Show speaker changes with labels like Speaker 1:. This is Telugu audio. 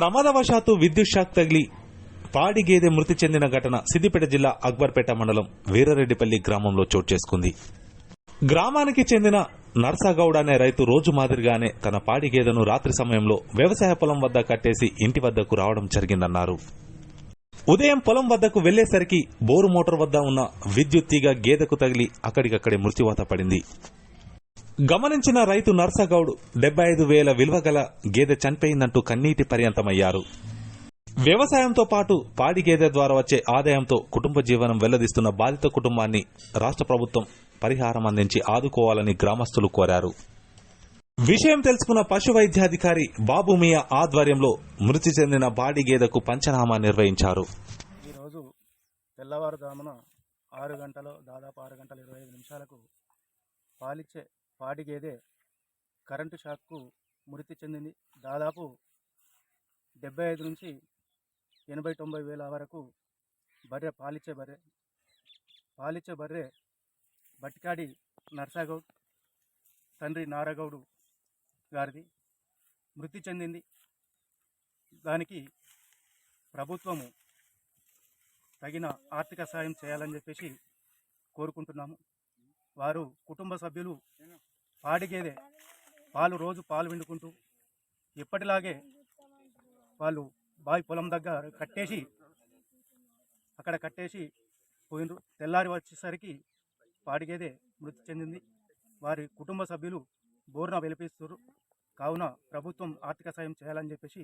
Speaker 1: ప్రమాదవశాత్తు విద్యుత్ షాక్ తగిలి పాడి గేదె మృతి చెందిన ఘటన సిద్దిపేట జిల్లా అక్బర్పేట మండలం వీరారెడ్డిపల్లి గ్రామంలో చోటు చేసుకుంది. గ్రామానికి చెందిన నర్సాగౌడ్ అనే రైతు రోజు మాదిరిగానే తన పాడి గేదెను రాత్రి సమయంలో వ్యవసాయ పొలం వద్ద కట్టేసి ఇంటి వద్దకు రావడం జరిగిందన్నారు. ఉదయం పొలం వద్దకు వెళ్లేసరికి బోరు మోటార్ వద్ద ఉన్న విద్యుత్ తీగ గేదెకు తగిలి అక్కడికక్కడే మృత్యువాత పడింది. గమనించిన రైతు నర్సాగౌడ్ 75,000 విలువ గల గేదె చనిపోయిందంటూ కన్నీటి పర్యంతమయ్యారు. వ్యవసాయంతో పాటు పాడి గేదె ద్వారా వచ్చే ఆదాయంతో కుటుంబ జీవనం వెల్లదిస్తున్న బాధిత కుటుంబాన్ని రాష్ట్ర ప్రభుత్వం పరిహారం అందించి ఆదుకోవాలని గ్రామస్తులు కోరారు. విషయం తెలుసుకున్న పశు వైద్యాధికారి బాబు మియా ఆధ్వర్యంలో మృతి చెందిన పాడి గేదెకు పంచనామా నిర్వహించారు.
Speaker 2: ఈరోజు తెల్లవారుజామున 6 గంటలు దాదాపు 6 గంటల 25 నిమిషాలకు పాలిచ్చే పాడి గేదె కరెంటు షాక్కు మృతి చెందింది. దాదాపు 75 నుంచి 80-90 వేల వరకు బర్రె పాలిచ్చే బర్రె బట్టికాడి నర్సాగౌడ్ తండ్రి నారగౌడు గారిది మృతి చెందింది. దానికి ప్రభుత్వము తగిన ఆర్థిక సాయం చేయాలని చెప్పేసి కోరుకుంటున్నాము. వారు కుటుంబ సభ్యులు పాడి గేదె రోజు పాలు విండుకుంటూ ఎప్పటిలాగే వాళ్ళు బావి పొలం దగ్గర కట్టేసి పోయిండ్రు. తెల్లారి వచ్చేసరికి పాడి గేదె మృతి చెందింది. వారి కుటుంబ సభ్యులు బోరున వెలిపిస్తున్నారు. కావున ప్రభుత్వం ఆర్థిక సాయం చేయాలని చెప్పేసి